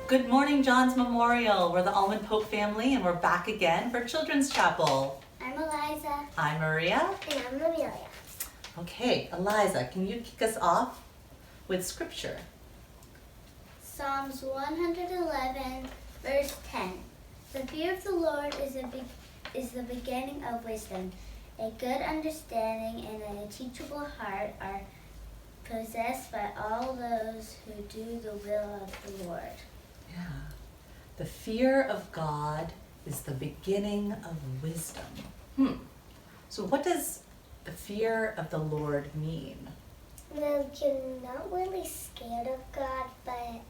Good morning, John's Memorial. We're the Almond-Pope family and we're back again for Children's Chapel. I'm Eliza. I'm Maria. And I'm Amelia. Okay, Eliza, can you kick us off with scripture? Psalms 111, verse 10. The fear of the Lord is the beginning of wisdom. A good understanding and a teachable heart are possessed by all those who do the will of the Lord. Yeah. The fear of God is the beginning of wisdom. So what does the fear of the Lord mean? Well, you're not really scared of God, but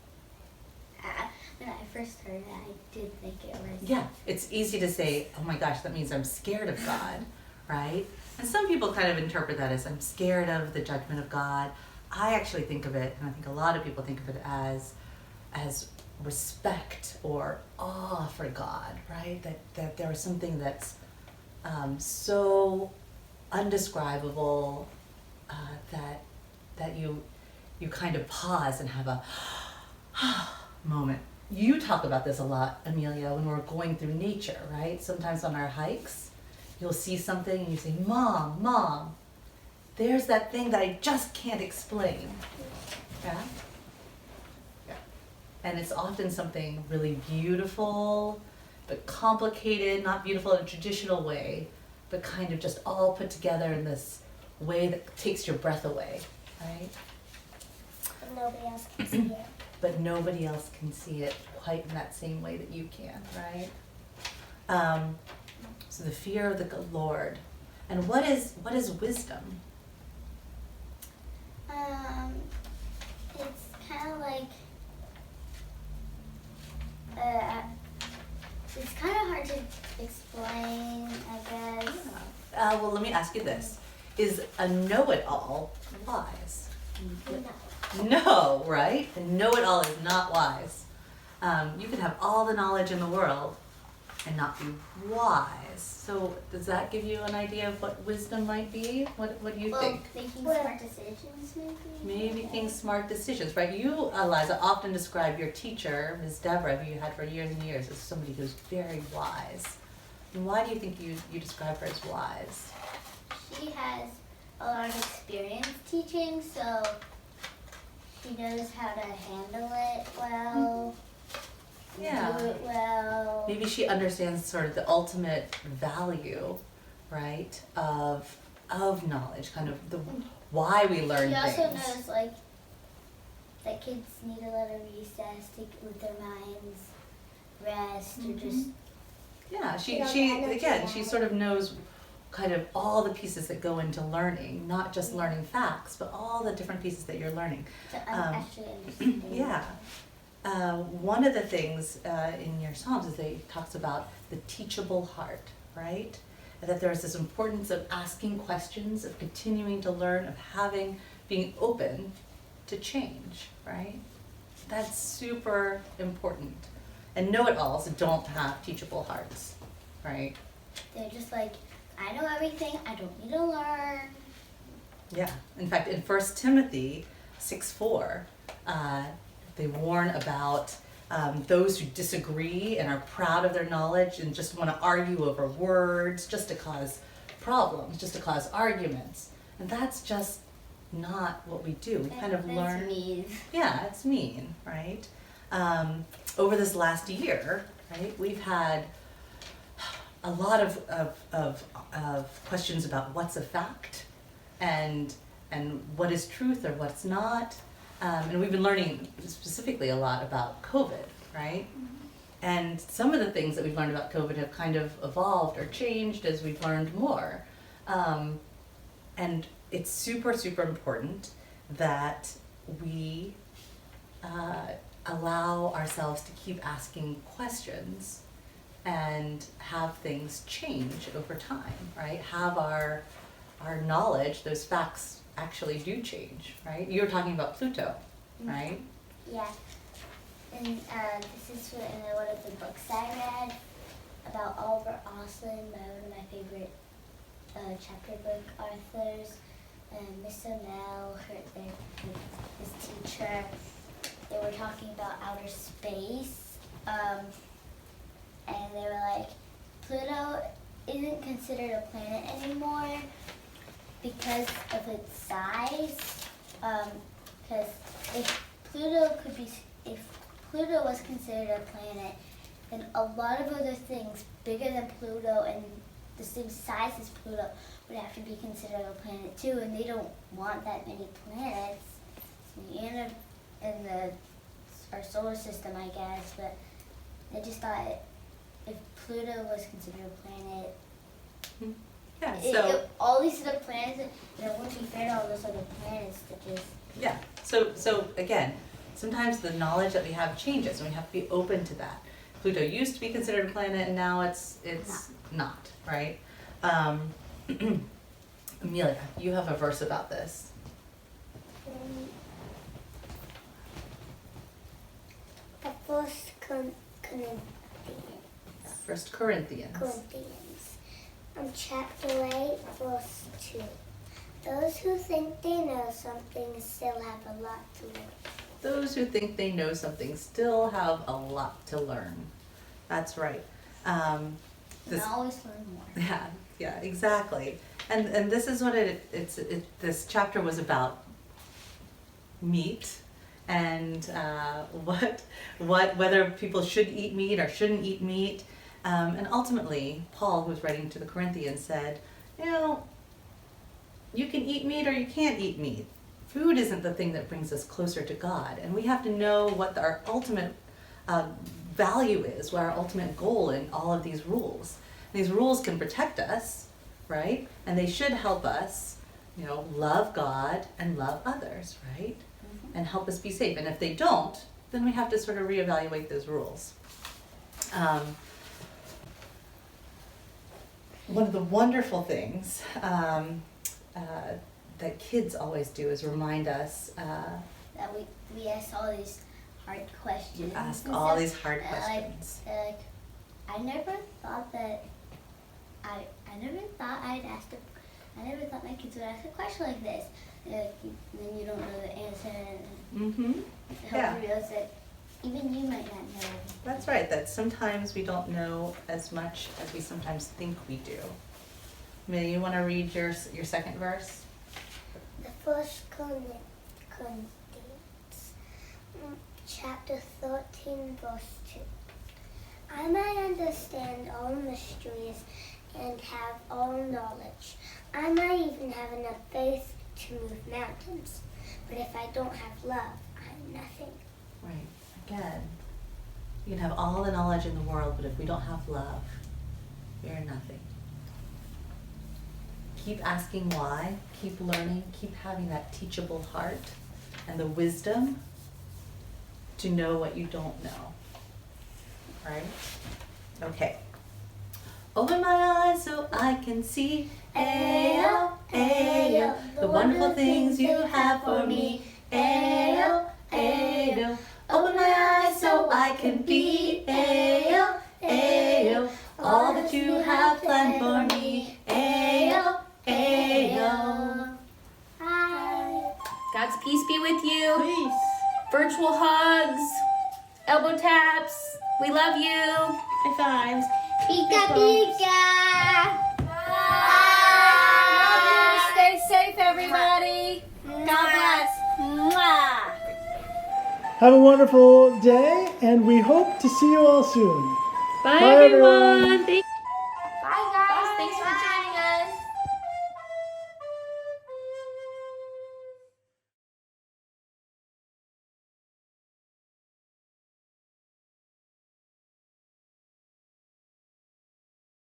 when I first heard it, I did think it was. Yeah, it's easy to say, oh my gosh, that means I'm scared of God, right? And some people kind of interpret that as I'm scared of the judgment of God. I actually think of it, and I think a lot of people think of it as respect or awe for God, right? That there is something that's so undescribable that you kind of pause and have a moment. You talk about this a lot, Amelia, when we're going through nature, right? Sometimes on our hikes, you'll see something and you say, Mom, there's that thing that I just can't explain. Yeah? And it's often something really beautiful, but complicated, not beautiful in a traditional way, but kind of just all put together in this way that takes your breath away, right? But nobody else can see it. But nobody else can see it quite in that same way that you can, right? So the fear of the Lord. And what is wisdom? It's kind of like, it's kind of hard to explain, I guess. Well, let me ask you this. Is a know-it-all wise? No, right? A know-it-all is not wise. You can have all the knowledge in the world and not be wise. So does that give you an idea of what wisdom might be? What do you think? Making smart decisions, maybe? Maybe making smart decisions, right? You, Eliza, often describe your teacher, Ms. Deborah, who you had for years and years, as somebody who's very wise. And why do you think you describe her as wise? She has a lot of experience teaching, so she knows how to handle it well. Yeah. Do it well. Maybe she understands sort of the ultimate value, right, of knowledge, kind of the why we learn She things. also knows, like, that kids need a little recess to let their minds rest or just. Yeah, she energy again, out. she sort of knows kind of all the pieces that go into learning, not just learning facts, but all the different pieces that you're learning. To actually understand. Yeah. One of the things in your Psalms is that it talks about the teachable heart, right? And that there's this importance of asking questions, of continuing to learn, of being open to change, right? That's super important. And know-it-alls don't have teachable hearts, right? They're just like, I know everything, I don't need to learn. Yeah. In fact, in 1 Timothy 6:4, they warn about those who disagree and are proud of their knowledge and just want to argue over words just to cause problems, just to cause arguments. And that's just not what we do. We kind of learn. That's mean. Yeah, it's mean, right? Over this last year, right, we've had a lot of questions about what's a fact and what is truth or what's not. And we've been learning specifically a lot about COVID, right? And some of the things that we've learned about COVID have kind of evolved or changed as we've learned more. And it's super, super important that we allow ourselves to keep asking questions and have things change over time, right? Have our knowledge, those facts actually do change, right? You were talking about Pluto, right? Yeah. And this is in one of the books I read about Albert Austin, one of my favorite chapter book authors. Miss O'Neill, his teacher, they were talking about outer space, and they were like, Pluto isn't considered a planet anymore because of its size. Because if Pluto was considered a planet, then a lot of other things bigger than Pluto and the same size as Pluto would have to be considered a planet too, and they don't want that many planets in our solar system, I guess. But they just thought if Pluto was considered a planet, all these other planets, it wouldn't be fair to all those other planets to just. Yeah. So again, sometimes the knowledge that we have changes, and we have to be open to that. Pluto used to be considered a planet, and now it's not, right? Amelia, you have a verse about this. The First Corinthians. Chapter 8, verse 2. Those who think they know something still have a lot to learn. Those who think they know something still have a lot to learn. That's right. Always learn more. Yeah, exactly. And this is what this chapter was about: meat, and whether people should eat meat or shouldn't eat meat. And ultimately, Paul, who was writing to the Corinthians, said, you can eat meat or you can't eat meat. Food isn't the thing that brings us closer to God, and we have to know what our ultimate value is, what our ultimate goal in all of these rules. These rules can protect us, right? And they should help us, love God and love others, right? Mm-hmm. And help us be safe. And if they don't, then we have to sort of reevaluate those rules. One of the wonderful things that kids always do is remind us that we ask all these hard questions. You ask all these hard questions. I never thought I never thought my kids would ask a question like this. Then you don't know the answer. Mm-hmm. Help you realize that even you might not know. That's right. That sometimes we don't know as much as we sometimes think we do. May you want to read your second verse? The First Corinthians, chapter 13, verse 2. I might understand all mysteries and have all knowledge. I might even have enough faith to move mountains. But if I don't have love, I'm nothing. Right. Again, you can have all the knowledge in the world, but if we don't have love, we are nothing. Keep asking why, keep learning, keep having that teachable heart and the wisdom to know what you don't know. Right? Okay. Open my eyes so I can see, ayo, ayo, the wonderful things you have for me, ayo, ayo. Open my eyes so I can be, ayo, ayo, all that you have planned for me, ayo, ayo. Hi. God's peace be with you. Peace. Virtual hugs, elbow taps. We love you. High fives. Pika pika. Bye. Stay safe, everybody. God bless. Mwah. Have a wonderful day, and we hope to see you all soon. Bye everyone. Thank